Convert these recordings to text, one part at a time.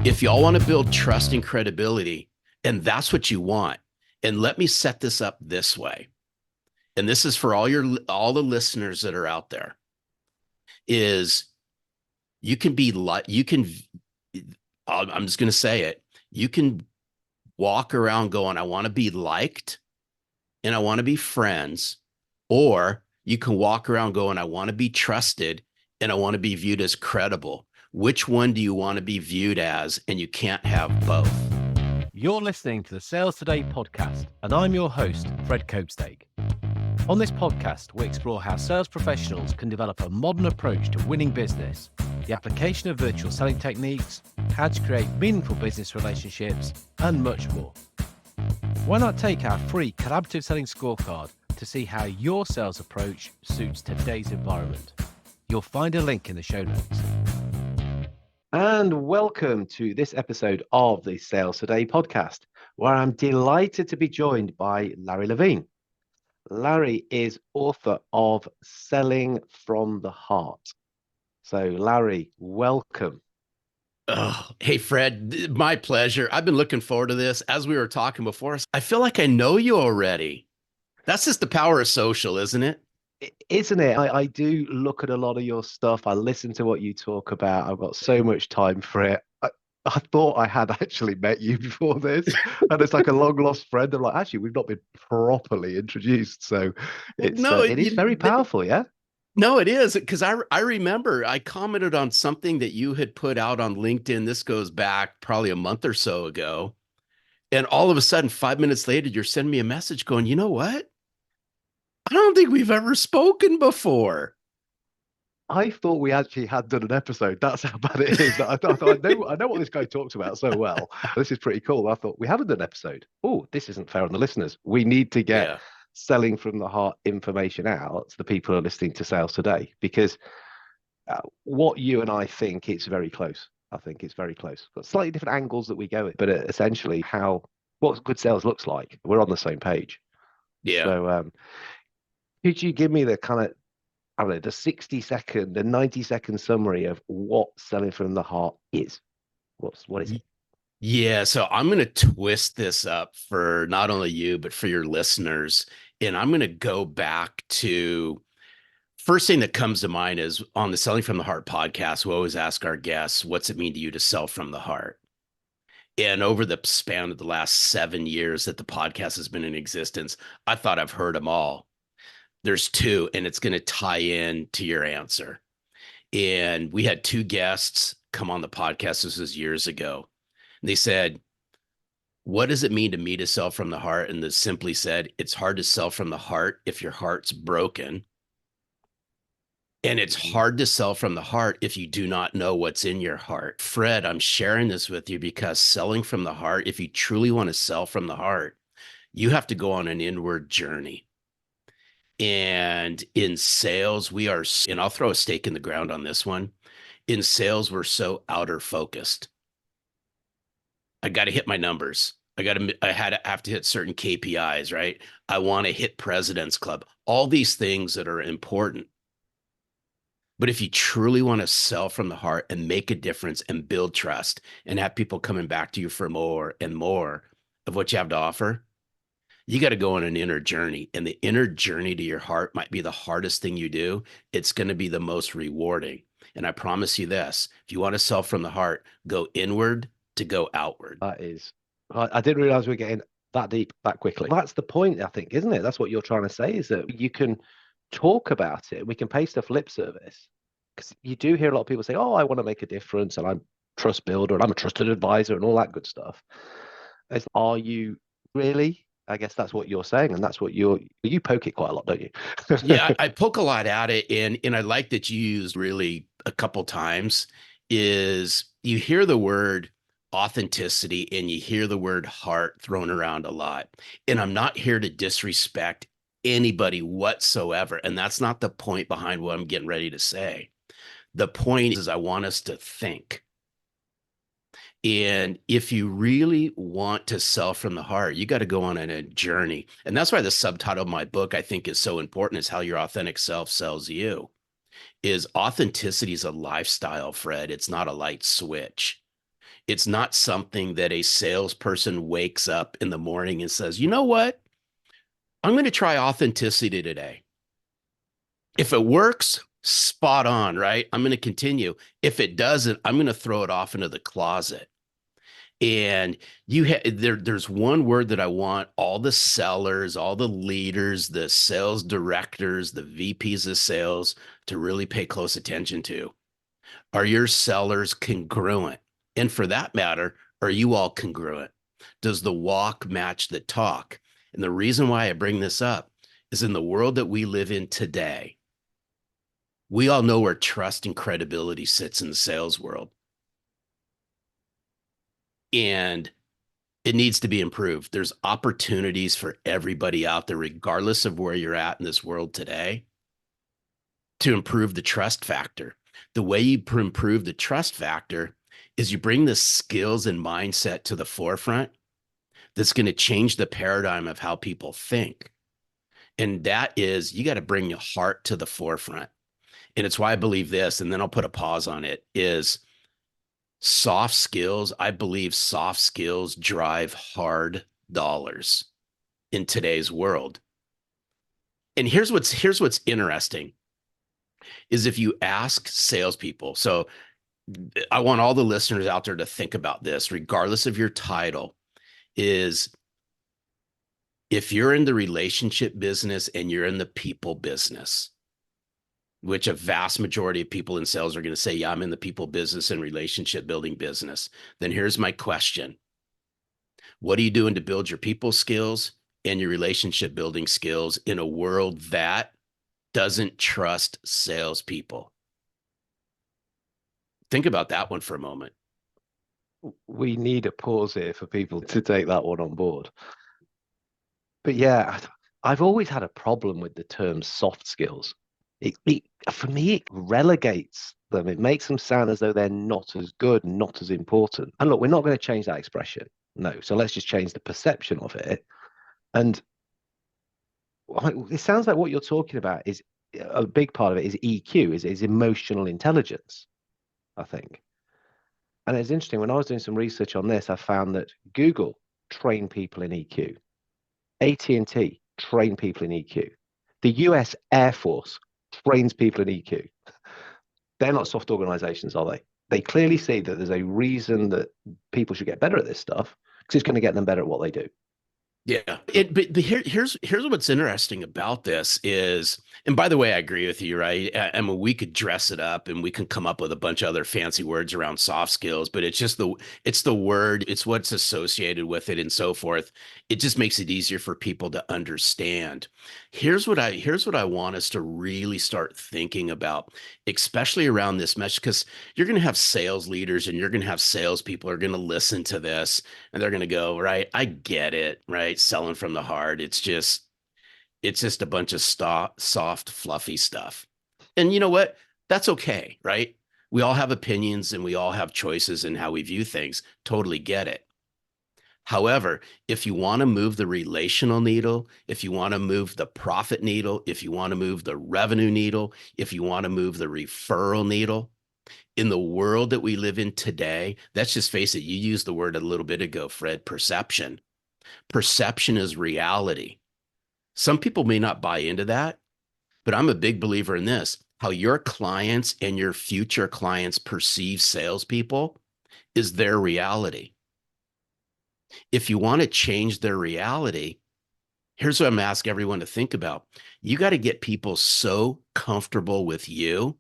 If y'all want to build trust and credibility, and that's what you want, and let me set this up this way, and this is for all the listeners that are out there, is you can be like, I'm just going to say it, you can walk around going, I want to be liked and I want to be friends, or you can walk around going, I want to be trusted and I want to be viewed as credible. Which one do you want to be viewed as? And you can't have both. You're listening to the Sales Today podcast, and I'm your host, Fred Copestake. On this podcast, we explore how sales professionals can develop a modern approach to winning business, the application of virtual selling techniques, how to create meaningful business relationships, and much more. Why not take our free collaborative selling scorecard to see how your sales approach suits today's environment? You'll find a link in the show notes. And welcome to this episode of the Sales Today podcast, where I'm delighted to be joined by Larry Levine. Larry is author of Selling from the Heart. So, Larry, welcome. Oh, hey, Fred, my pleasure. I've been looking forward to this. As we were talking before, I feel like I know you already. That's just the power of social, isn't it? Isn't it? I do look at a lot of your stuff. I listen to what you talk about. I've got so much time for it. I thought I had actually met you before this, and it's like a long lost friend. I'm like, actually, we've not been properly introduced. So it is very powerful, yeah? No, it is, because I remember I commented on something that you had put out on LinkedIn. This goes back probably a month or so ago. And all of a sudden, 5 minutes later, you're sending me a message going, you know what? I don't think we've ever spoken before. I thought we actually had done an episode. That's how bad it is. I thought I know what this guy talks about so well. This is pretty cool. I thought we haven't done an episode. Oh, this isn't fair on the listeners. We need to get selling from the heart information out to the people who are listening to Sales Today, because what you and I think, it's very close. I think it's very close. Got slightly different angles that we go with, but essentially what good sales looks like. We're on the same page. Yeah. So could you give me the kind of, I don't know, the 60-second, the 90-second summary of what selling from the heart is? What is it? Yeah, so I'm going to twist this up for not only you, but for your listeners. And I'm going to go back to, first thing that comes to mind is on the Selling from the Heart podcast, we always ask our guests, what's it mean to you to sell from the heart? And over the span of the last 7 years that the podcast has been in existence, I thought I've heard them all. There's two, and it's going to tie in to your answer. And we had two guests come on the podcast. This was years ago. And they said, what does it mean to me to sell from the heart? And they simply said, it's hard to sell from the heart if your heart's broken. And it's hard to sell from the heart if you do not know what's in your heart. Fred, I'm sharing this with you because selling from the heart, if you truly want to sell from the heart, you have to go on an inward journey. And in sales, we are, and I'll throw a stake in the ground on this one. In sales, we're so outer focused. I got to hit my numbers. I have to hit certain KPIs, right? I want to hit President's Club, all these things that are important. But if you truly want to sell from the heart and make a difference and build trust and have people coming back to you for more and more of what you have to offer, you got to go on an inner journey, and the inner journey to your heart might be the hardest thing you do. It's going to be the most rewarding. And I promise you this, if you want to sell from the heart, go inward to go outward. That is, I didn't realize we were getting that deep that quickly. That's the point, I think, isn't it? That's what you're trying to say, is that you can talk about it. We can pay stuff lip service, because you do hear a lot of people say, oh, I want to make a difference, and I'm a trust builder, and I'm a trusted advisor, and all that good stuff. Are you really? I guess that's what you're saying, and that's what you poke it quite a lot, don't you? Yeah, I poke a lot at it, and I like that you used really a couple times, is you hear the word authenticity and you hear the word heart thrown around a lot. And I'm not here to disrespect anybody whatsoever. And that's not the point behind what I'm getting ready to say. The point is I want us to think. And if you really want to sell from the heart, you got to go on a journey. And that's why the subtitle of my book, I think, is so important, is how your authentic self sells you. Is authenticity is a lifestyle, Fred. It's not a light switch. It's not something that a salesperson wakes up in the morning and says, you know what? I'm going to try authenticity today. If it works, spot on, right? I'm going to continue. If it doesn't, I'm going to throw it off into the closet. And there's one word that I want all the sellers, all the leaders, the sales directors, the VPs of sales to really pay close attention to. Are your sellers congruent? And for that matter, are you all congruent? Does the walk match the talk? And the reason why I bring this up is in the world that we live in today, we all know where trust and credibility sits in the sales world. And it needs to be improved. There's opportunities for everybody out there, regardless of where you're at in this world today, to improve the trust factor. The way you improve the trust factor is you bring the skills and mindset to the forefront that's going to change the paradigm of how people think. And that is, you got to bring your heart to the forefront. And it's why I believe this, and then I'll put a pause on it, is soft skills. I believe soft skills drive hard dollars in today's world. And here's what's interesting is if you ask salespeople. So I want all the listeners out there to think about this, regardless of your title, is if you're in the relationship business and you're in the people business, which a vast majority of people in sales are going to say, yeah, I'm in the people business and relationship building business. Then here's my question. What are you doing to build your people skills and your relationship building skills in a world that doesn't trust salespeople? Think about that one for a moment. We need a pause here for people to take that one on board. But yeah, I've always had a problem with the term soft skills. For me, it relegates them. It makes them sound as though they're not as good, not as important. And look, we're not going to change that expression. No. So let's just change the perception of it. And it sounds like what you're talking about is a big part of it is EQ, is emotional intelligence, I think. And it's interesting, when I was doing some research on this, I found that Google trained people in EQ. AT&T train people in EQ. The US Air Force trains people in EQ. They're not soft organizations, are they? They clearly see that there's a reason that people should get better at this stuff because it's going to get them better at what they do. Yeah. But here's what's interesting about this is, and by the way, I agree with you, right? I mean, we could dress it up and we can come up with a bunch of other fancy words around soft skills, but it's just it's the word, it's what's associated with it and so forth. It just makes it easier for people to understand. Here's what I want us to really start thinking about, especially around this message, because you're going to have sales leaders and you're going to have salespeople who are going to listen to this and they're going to go, right, I get it, right? Selling from the heart. It's just a bunch of soft, fluffy stuff. And you know what? That's okay, right? We all have opinions and we all have choices in how we view things. Totally get it. However, if you want to move the relational needle, if you want to move the profit needle, if you want to move the revenue needle, if you want to move the referral needle, in the world that we live in today, let's just face it, you used the word a little bit ago, Fred, perception. Perception is reality. Some people may not buy into that, but I'm a big believer in this. How your clients and your future clients perceive salespeople is their reality. If you want to change their reality, here's what I'm asking everyone to think about. You got to get people so comfortable with you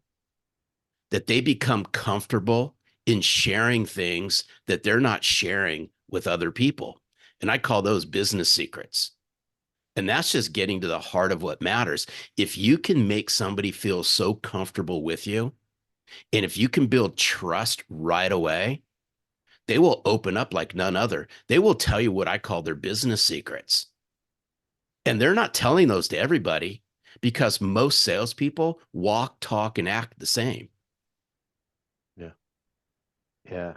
that they become comfortable in sharing things that they're not sharing with other people. And I call those business secrets. And that's just getting to the heart of what matters. If you can make somebody feel so comfortable with you, and if you can build trust right away, they will open up like none other. They will tell you what I call their business secrets. And they're not telling those to everybody because most salespeople walk, talk, and act the same. Yeah. Yeah.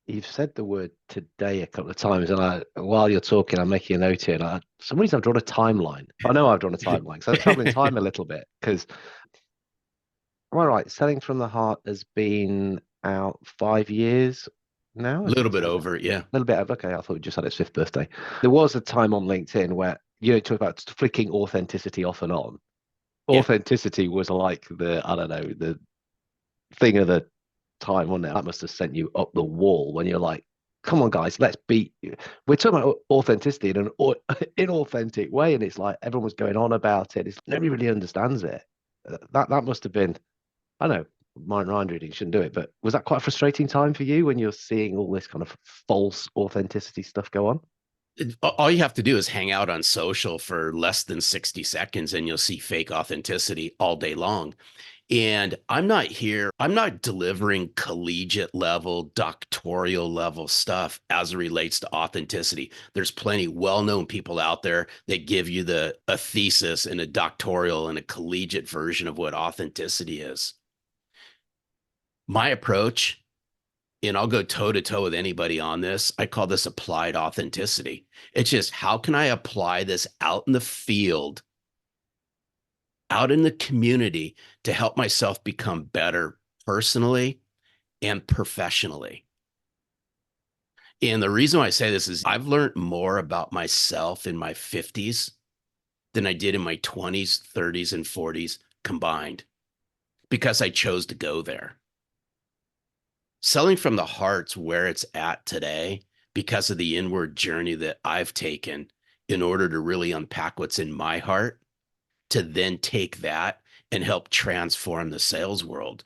You've said the word today a couple of times, and while you're talking, I'm making a note here. And for some reason, I've drawn a timeline. I know I've drawn a timeline, so I'm traveling time a little bit. Because, am I right? Selling from the Heart has been out 5 years. now? A Is little it bit a over, yeah. little bit of, okay, I thought we just had its fifth birthday. There was a time on LinkedIn where, talk about flicking authenticity off and on. Yeah. Authenticity was like I don't know, the thing of the time, wasn't it? That must have sent you up the wall when you're like, come on, guys, let's beat you. We're talking about authenticity in an inauthentic way. And it's like everyone was going on about it. Nobody really understands it. That must have been, I don't know, mind reading shouldn't do it, but was that quite a frustrating time for you when you're seeing all this kind of false authenticity stuff go on? All you have to do is hang out on social for less than 60 seconds and you'll see fake authenticity all day long. And I'm not delivering collegiate level, doctoral level stuff as it relates to authenticity. There's plenty well-known people out there that give you a thesis and a doctoral and a collegiate version of what authenticity is. My approach, and I'll go toe to toe with anybody on this, I call this applied authenticity. It's just how can I apply this out in the field, out in the community to help myself become better personally and professionally. And the reason why I say this is I've learned more about myself in my 50s than I did in my 20s, 30s, and 40s combined because I chose to go there. Selling from the heart's where it's at today because of the inward journey that I've taken in order to really unpack what's in my heart to then take that and help transform the sales world.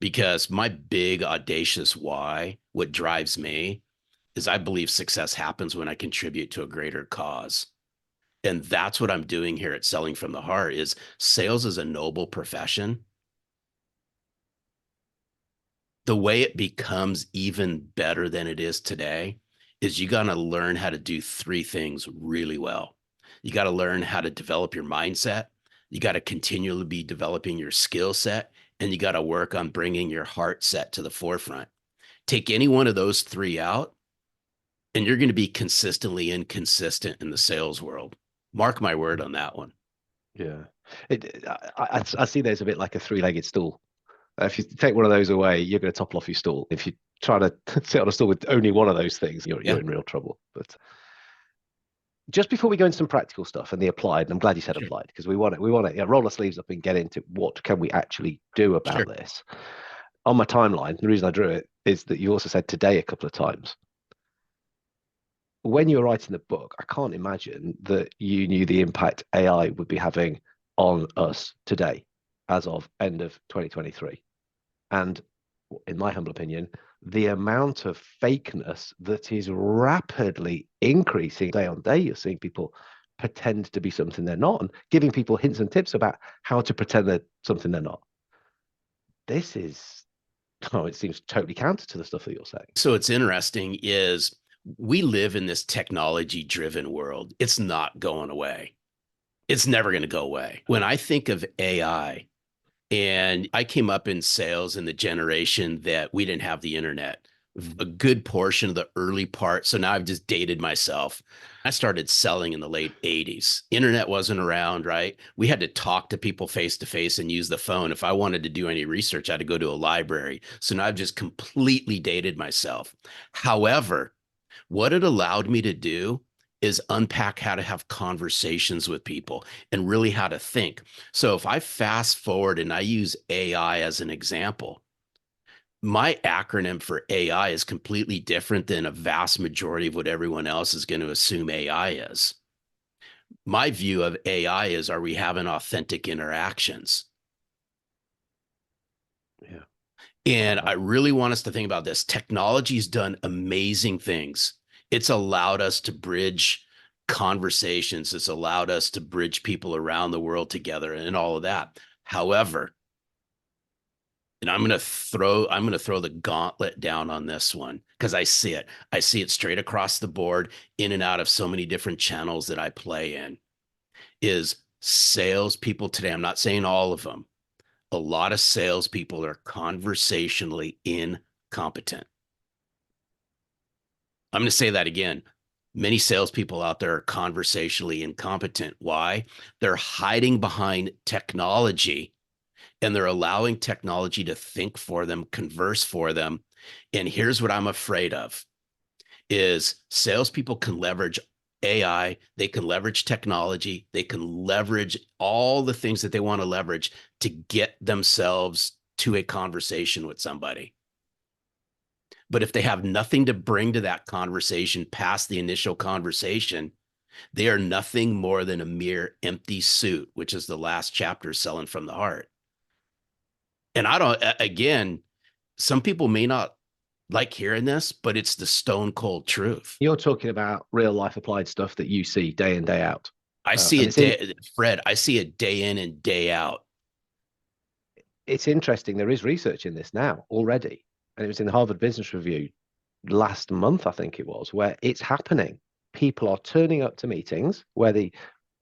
Because my big audacious why, what drives me, is I believe success happens when I contribute to a greater cause. And that's what I'm doing here at Selling from the Heart is sales is a noble profession. The way it becomes even better than it is today is you got to learn how to do three things really well. You got to learn how to develop your mindset. You got to continually be developing your skill set, and you got to work on bringing your heart set to the forefront. Take any one of those three out, and you're going to be consistently inconsistent in the sales world. Mark my word on that one. Yeah. I see there's a bit like a three-legged stool. If you take one of those away, you're going to topple off your stool. If you try to sit on a stool with only one of those things, you're Yeah, in real trouble. But just before we go into some practical stuff and the applied, and I'm glad you said sure, applied because we want to roll our sleeves up and get into what can we actually do about sure. this. On my timeline, the reason I drew it is that you also said today a couple of times. When you were writing the book, I can't imagine that you knew the impact AI would be having on us today, as of end of 2023. And in my humble opinion, the amount of fakeness that is rapidly increasing day on day. You're seeing people pretend to be something they're not and giving people hints and tips about how to pretend they're something they're not. This is, oh, it seems totally counter to the stuff that you're saying. So it's interesting is we live in this technology driven world. It's not going away. It's never going to go away. When I think of AI, and I came up in sales in the generation that we didn't have the internet, a good portion of the early part. So now I've just dated myself. I started selling in the late 80s. Internet wasn't around, right? We had to talk to people face to face and use the phone. If I wanted to do any research, I had to go to a library. So now I've just completely dated myself. However, what it allowed me to do is unpack how to have conversations with people and really how to think. So if I fast forward and I use AI as an example, my acronym for AI is completely different than a vast majority of what everyone else is going to assume AI is. My view of AI is, are we having authentic interactions? Yeah. And I really want us to think about this. Technology's done amazing things. It's allowed us to bridge conversations. It's allowed us to bridge people around the world together and all of that. However, and I'm going to throw the gauntlet down on this one because I see it. I see it straight across the board in and out of so many different channels that I play in is salespeople today. I'm not saying all of them. A lot of salespeople are conversationally incompetent. I'm going to say that again. Many salespeople out there are conversationally incompetent. Why? They're hiding behind technology and they're allowing technology to think for them, converse for them, And here's what I'm afraid of is salespeople can leverage AI, they can leverage technology, they can leverage all the things that they want to leverage to get themselves to a conversation with somebody. But if they have nothing to bring to that conversation past the initial conversation, they are nothing more than a mere empty suit, which is the last chapter, Selling from the Heart. And I don't, again, some people may not like hearing this, but it's the stone cold truth. You're talking about real life applied stuff that you see day in, day out. I see it, Fred, I see it day in and day out. It's interesting. There is research in this now already. And it was in the Harvard Business Review last month, I think it was, where it's happening. People are turning up to meetings where the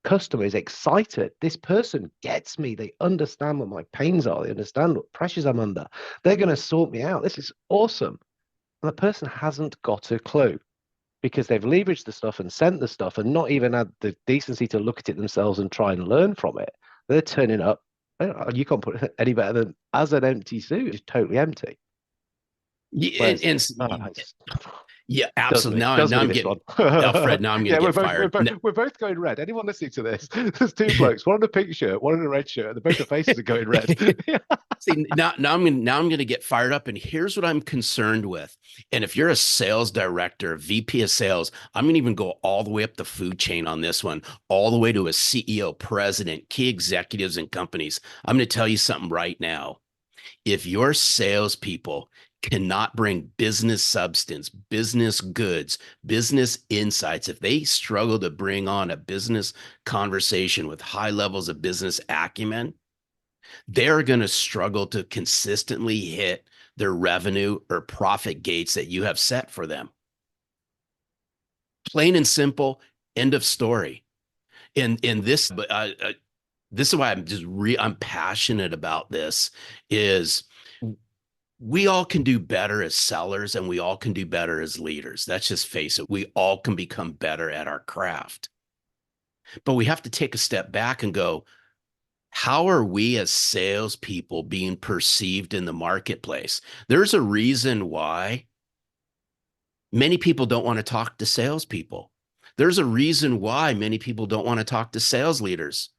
customer is excited. This person gets me. They understand what my pains are. They understand what pressures I'm under. They're going to sort me out. This is awesome. And the person hasn't got a clue because they've leveraged the stuff and sent the stuff and not even had the decency to look at it themselves and try and learn from it. They're turning up. You can't put it any better than as an empty suit. It's totally empty. Yeah, yeah, absolutely. Now I'm getting, Fred, now I'm going to get fired. We're both going red. Anyone listening to this, there's two blokes, one in a pink shirt, one in a red shirt, and both the faces are going red. See, now I'm going to get fired up. And here's what I'm concerned with. And if you're a sales director, VP of sales, I'm going to even go all the way up the food chain on this one, all the way to a CEO, president, key executives and companies. I'm going to tell you something right now. If your salespeople cannot bring business substance, business goods, business insights, if they struggle to bring on a business conversation with high levels of business acumen, they're going to struggle to consistently hit their revenue or profit gates that you have set for them. Plain and simple, end of story. And this, but this is why I'm passionate about this is we all can do better as sellers and we all can do better as leaders. Let's just face it. We all can become better at our craft. But we have to take a step back and go, how are we as salespeople being perceived in the marketplace? There's a reason why many people don't want to talk to salespeople. There's a reason why many people don't want to talk to sales leaders.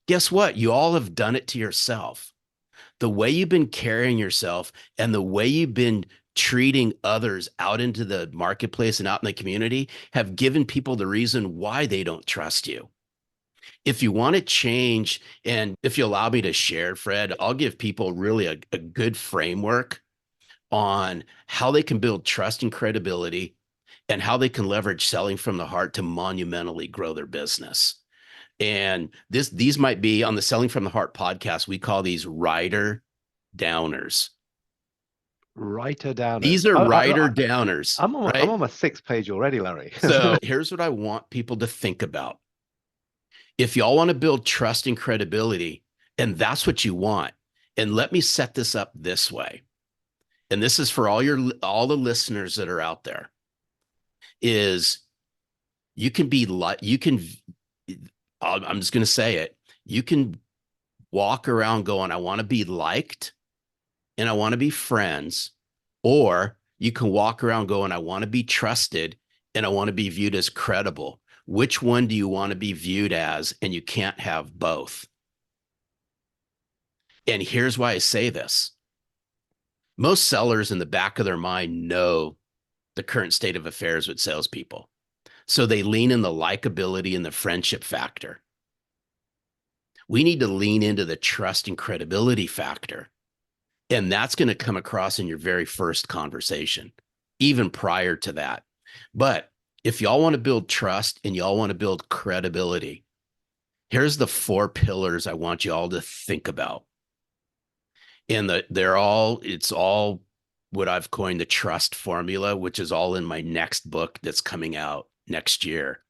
Guess what? You all have done it to yourself. The way you've been carrying yourself and the way you've been treating others out into the marketplace and out in the community have given people the reason why they don't trust you. If you want to change, and if you allow me to share, Fred, I'll give people really a good framework on how they can build trust and credibility and how they can leverage selling from the heart to monumentally grow their business. And these might be on the Selling from the Heart podcast. We call these writer downers. Writer downers. These are writer downers. I'm on my 6th page already, Larry. So here's what I want people to think about. If y'all want to build trust and credibility, and that's what you want, and let me set this up this way. And this is for all the listeners that are out there, is you can be like, I'm just going to say it. You can walk around going, I want to be liked and I want to be friends. Or you can walk around going, I want to be trusted and I want to be viewed as credible. Which one do you want to be viewed as? And you can't have both. And here's why I say this. Most sellers in the back of their mind know the current state of affairs with salespeople. So they lean in the likability and the friendship factor. We need to lean into the trust and credibility factor. And that's going to come across in your very first conversation, even prior to that. But if y'all want to build trust and y'all want to build credibility, here's the 4 pillars I want you all to think about. And it's all what I've coined the trust formula, which is all in my next book that's coming out next year.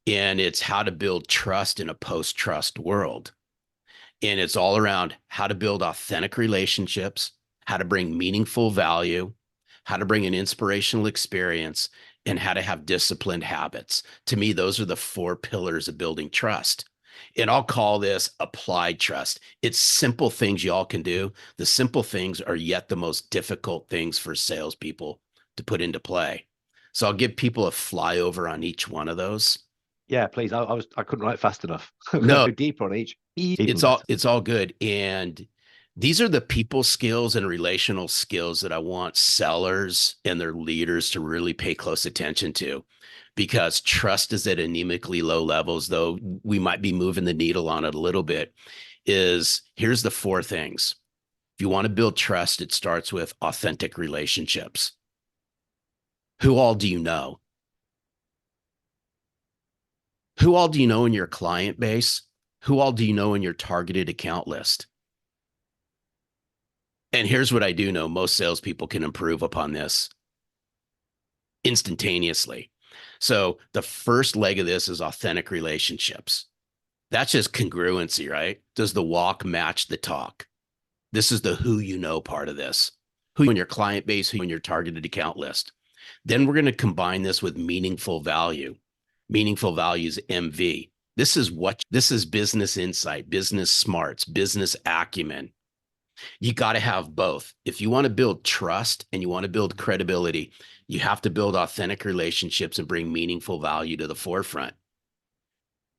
And it's how to build trust in a post-trust world. And it's all around how to build authentic relationships, how to bring meaningful value, how to bring an inspirational experience, and how to have disciplined habits. To me, those are the 4 pillars of building trust. And I'll call this applied trust. It's simple things y'all can do. The simple things are yet the most difficult things for salespeople to put into play. So I'll give people a flyover on each one of those. Yeah, please. I couldn't write fast enough. No, Go deeper on each. Even it's all good. And these are the people skills and relational skills that I want sellers and their leaders to really pay close attention to, because trust is at anemically low levels, though we might be moving the needle on it a little bit. Here's the four things. If you want to build trust, it starts with authentic relationships. Who all do you know? Who all do you know in your client base? Who all do you know in your targeted account list? And here's what I do know. Most salespeople can improve upon this instantaneously. So the first leg of this is authentic relationships. That's just congruency, right? Does the walk match the talk? This is the who you know part of this. Who in your client base, who in your targeted account list. Then we're going to combine this with meaningful value. Meaningful value is MV. This is business insight, business smarts, business acumen. You got to have both. If you want to build trust and you want to build credibility, you have to build authentic relationships and bring meaningful value to the forefront.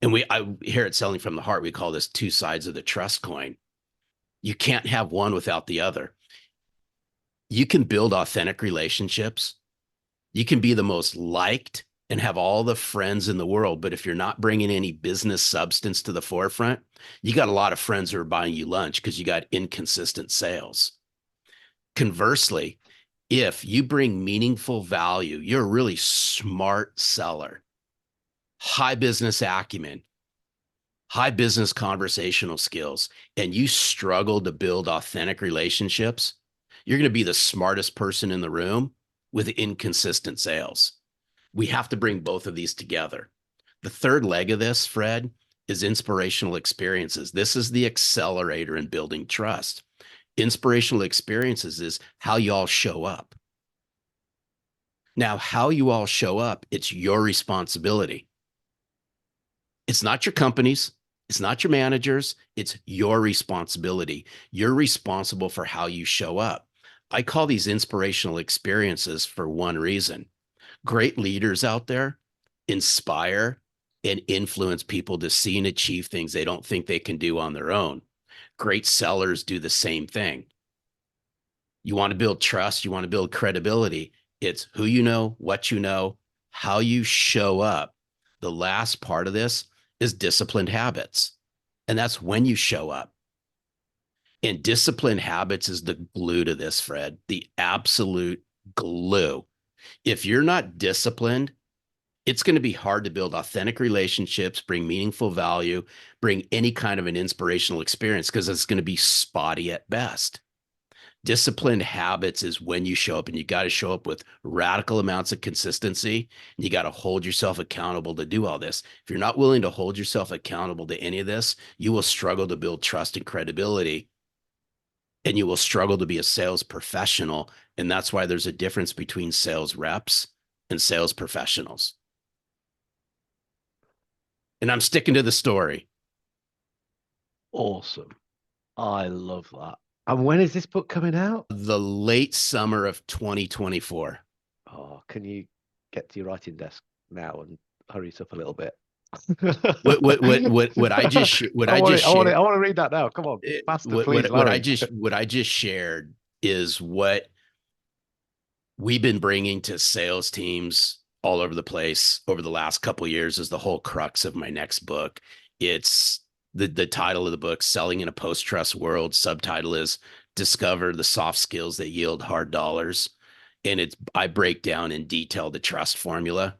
And here at Selling from the Heart, we call this two sides of the trust coin. You can't have one without the other. You can build authentic relationships. You can be the most liked and have all the friends in the world. But if you're not bringing any business substance to the forefront, you got a lot of friends who are buying you lunch because you got inconsistent sales. Conversely, if you bring meaningful value, you're a really smart seller, high business acumen, high business conversational skills, and you struggle to build authentic relationships, you're going to be the smartest person in the room with inconsistent sales. We have to bring both of these together. The third leg of this, Fred, is inspirational experiences. This is the accelerator in building trust. Inspirational experiences is how you all show up. Now, how you all show up, it's your responsibility. It's not your company's. It's not your managers. It's your responsibility. You're responsible for how you show up. I call these inspirational experiences for one reason. Great leaders out there inspire and influence people to see and achieve things they don't think they can do on their own. Great sellers do the same thing. You want to build trust, you want to build credibility. It's who you know, what you know, how you show up. The last part of this is disciplined habits. And that's when you show up. And disciplined habits is the glue to this, Fred, the absolute glue. If you're not disciplined, it's going to be hard to build authentic relationships, bring meaningful value, bring any kind of an inspirational experience, because it's going to be spotty at best. Disciplined habits is when you show up, and you got to show up with radical amounts of consistency. And you got to hold yourself accountable to do all this. If you're not willing to hold yourself accountable to any of this, you will struggle to build trust and credibility, and you will struggle to be a sales professional. And that's why there's a difference between sales reps and sales professionals. And I'm sticking to the story. Awesome. I love that. And when is this book coming out? The late summer of 2024. Oh, can you get to your writing desk now and hurry us up a little bit? What I just shared. I want to read that now. Come on, faster, please, Larry. What I just shared is what we've been bringing to sales teams all over the place over the last couple of years is the whole crux of my next book. It's the title of the book, Selling in a Post-Trust World. Subtitle is Discover the Soft Skills That Yield Hard Dollars. And I break down in detail the trust formula.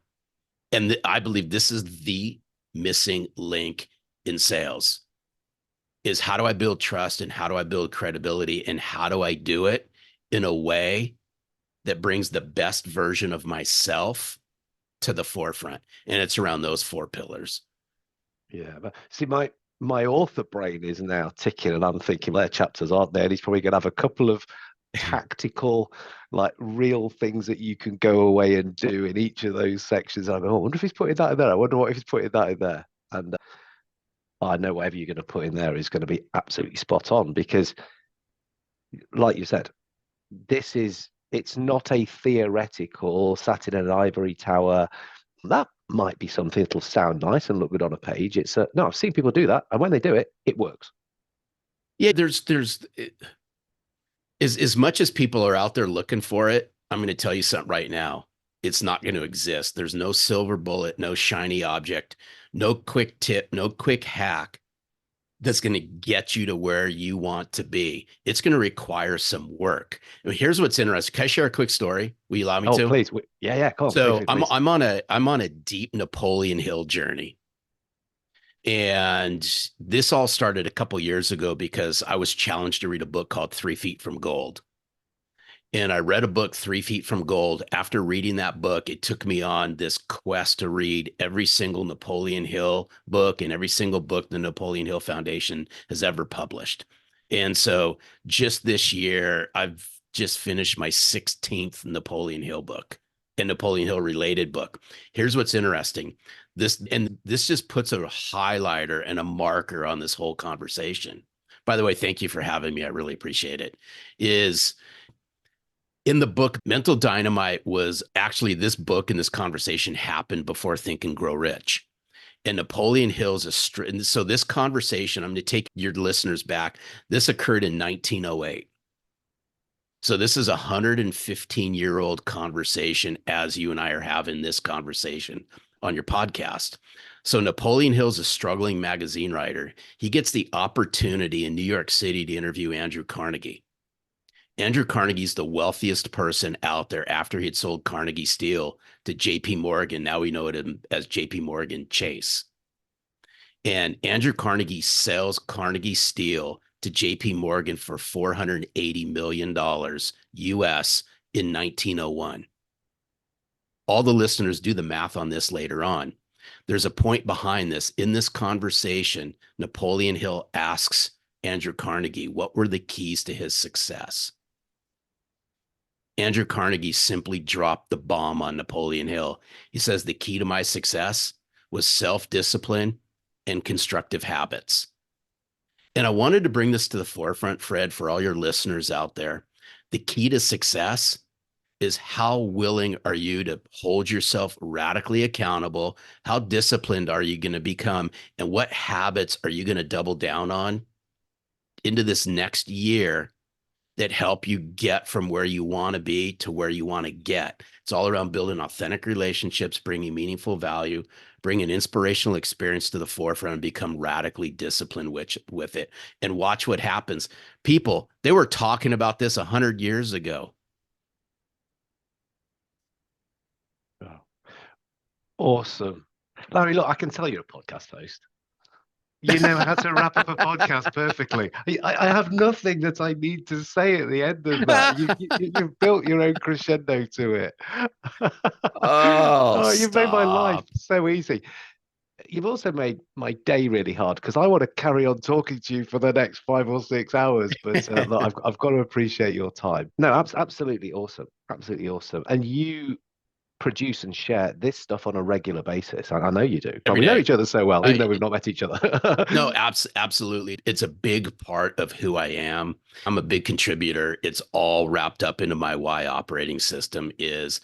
And I believe this is the missing link in sales, is how do I build trust and how do I build credibility and how do I do it in a way that brings the best version of myself to the forefront. And it's around those four pillars. Yeah, but see, my author brain is now ticking, and I'm thinking their chapters aren't there. And he's probably going to have a couple of tactical, like real things that you can go away and do in each of those sections. I wonder if he's putting that in there. I wonder what if he's putting that in there. And I know whatever you're going to put in there is going to be absolutely spot on because, like you said, it's not a theoretical sat in an ivory tower. That might be something that'll sound nice and look good on a page. No, I've seen people do that, and when they do it, it works. Yeah, there's as much as people are out there looking for it, I'm going to tell you something right now. It's not going to exist. There's no silver bullet, no shiny object, no quick tip, no quick hack that's going to get you to where you want to be. It's going to require some work. I mean, here's what's interesting. Can I share a quick story? Will you allow me Oh, to? please. Yeah, come on, So please. I'm on a deep Napoleon Hill journey. And this all started a couple years ago because I was challenged to read a book called 3 Feet from Gold. And I read a book, 3 Feet from Gold. After reading that book, it took me on this quest to read every single Napoleon Hill book and every single book the Napoleon Hill Foundation has ever published. And so just this year, I've just finished my 16th Napoleon Hill book and Napoleon Hill related book. Here's what's interesting. This just puts a highlighter and a marker on this whole conversation. By the way, thank you for having me. I really appreciate it. Is in the book, Mental Dynamite was actually this book and this conversation happened before Think and Grow Rich. And Napoleon Hill's and so this conversation, I'm going to take your listeners back. This occurred in 1908. So this is a 115-year-old conversation as you and I are having this conversation on your podcast. So Napoleon Hill's a struggling magazine writer. He gets the opportunity in New York City to interview Andrew Carnegie. Andrew Carnegie's the wealthiest person out there after he had sold Carnegie Steel to JP Morgan. Now we know him as JP Morgan Chase. And Andrew Carnegie sells Carnegie Steel to JP Morgan for $480 million US in 1901. All the listeners do the math on this later on. There's a point behind this. In this conversation, Napoleon Hill asks Andrew Carnegie, what were the keys to his success? Andrew Carnegie simply dropped the bomb on Napoleon Hill. He says the key to my success was self-discipline and constructive habits. And I wanted to bring this to the forefront, Fred, for all your listeners out there. The key to success is how willing are you to hold yourself radically accountable? How disciplined are you going to become? And what habits are you going to double down on into this next year that help you get from where you want to be to where you want to get? It's all around building authentic relationships, bringing meaningful value, bringing inspirational experience to the forefront, and become radically disciplined with it. And watch what happens. People, they were talking about this 100 years ago. Oh, awesome. Larry, look, I can tell you're a podcast host. You know how to wrap up a podcast perfectly. I have nothing that I need to say at the end of that. You've built your own crescendo to it. Oh, You've made my life stop. so easy. You've also made my day really hard because I want to carry on talking to you for the next 5 or 6 hours. But look, I've got to appreciate your time. No, absolutely awesome. Absolutely awesome. And you produce and share this stuff on a regular basis. I know you do. But we know each other so well, even though we've not met each other. No, absolutely. It's a big part of who I am. I'm a big contributor. It's all wrapped up into my why operating system is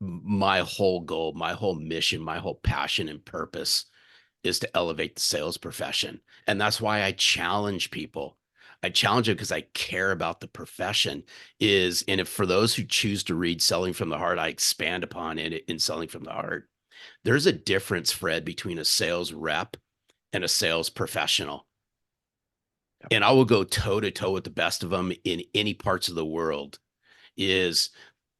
my whole goal, my whole mission, my whole passion and purpose is to elevate the sales profession. And that's why I challenge people. I challenge it because I care about the profession and if for those who choose to read Selling from the Heart, I expand upon it in Selling from the Heart. There's a difference, Fred, between a sales rep and a sales professional. And I will go toe to toe with the best of them in any parts of the world. Is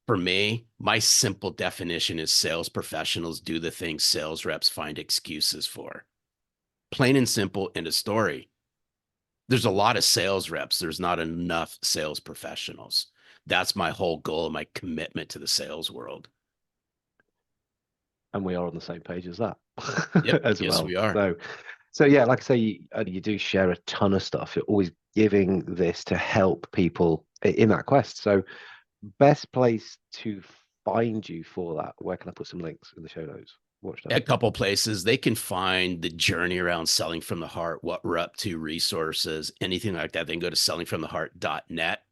for me, my simple definition is sales professionals do the things sales reps find excuses for. Plain and simple, end of story. There's a lot of sales reps. There's not enough sales professionals. That's my whole goal, my commitment to the sales world. And we are on the same page as that. Yep. as Yes, well. we are. So yeah, like I say, you do share a ton of stuff. You're always giving this to help people in that quest. So best place to find you for that, where can I put some links in the show notes? Watch A that. couple places they can find the journey around selling from the heart, what we're up to, resources, anything like that. They can go to sellingfromtheheart.net.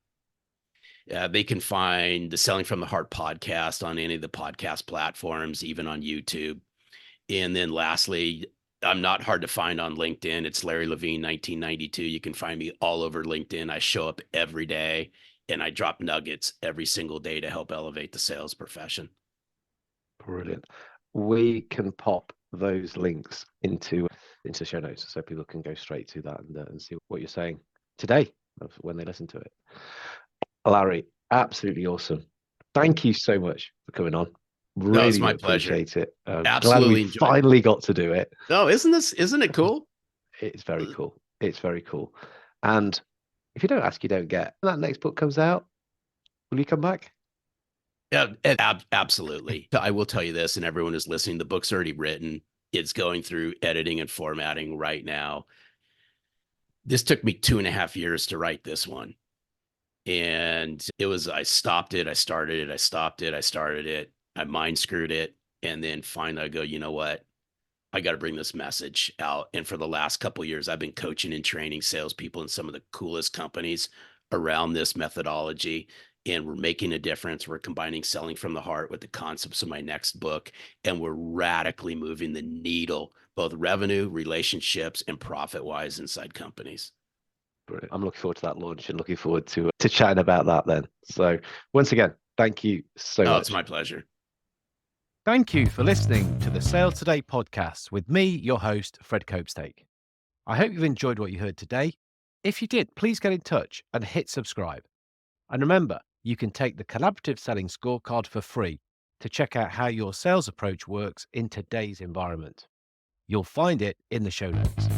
They can find the Selling from the Heart podcast on any of the podcast platforms, even on YouTube. And then lastly, I'm not hard to find on LinkedIn. It's Larry Levine, 1992. You can find me all over LinkedIn. I show up every day and I drop nuggets every single day to help elevate the sales profession. Brilliant. We can pop those links into show notes so people can go straight to that and see what you're saying today when they listen to it. Larry, absolutely awesome. Thank you so much for coming on. No, it's Really my do pleasure. appreciate it. Glad Absolutely we enjoyed it. finally got to do it. No, isn't it cool? It's very cool. It's very cool. And if you don't ask, you don't get. When that next book comes out, will you come back? Yeah, absolutely. I will tell you this, and everyone is listening, the book's already written. It's going through editing and formatting right now. This took me 2.5 years to write this one. And I stopped it, I started it, I stopped it, I started it, I mind screwed it. And then finally I go, you know what? I got to bring this message out. And for the last couple of years, I've been coaching and training salespeople in some of the coolest companies around this methodology. And we're making a difference. We're combining selling from the heart with the concepts of my next book. And we're radically moving the needle, both revenue, relationships, and profit wise inside companies. Brilliant. I'm looking forward to that launch and looking forward to chatting about that then. So once again, thank you so much. It's my pleasure. Thank you for listening to the Sales Today podcast with me, your host, Fred Copestake. I hope you've enjoyed what you heard today. If you did, please get in touch and hit subscribe. And remember, you can take the Collaborative Selling Scorecard for free to check out how your sales approach works in today's environment. You'll find it in the show notes.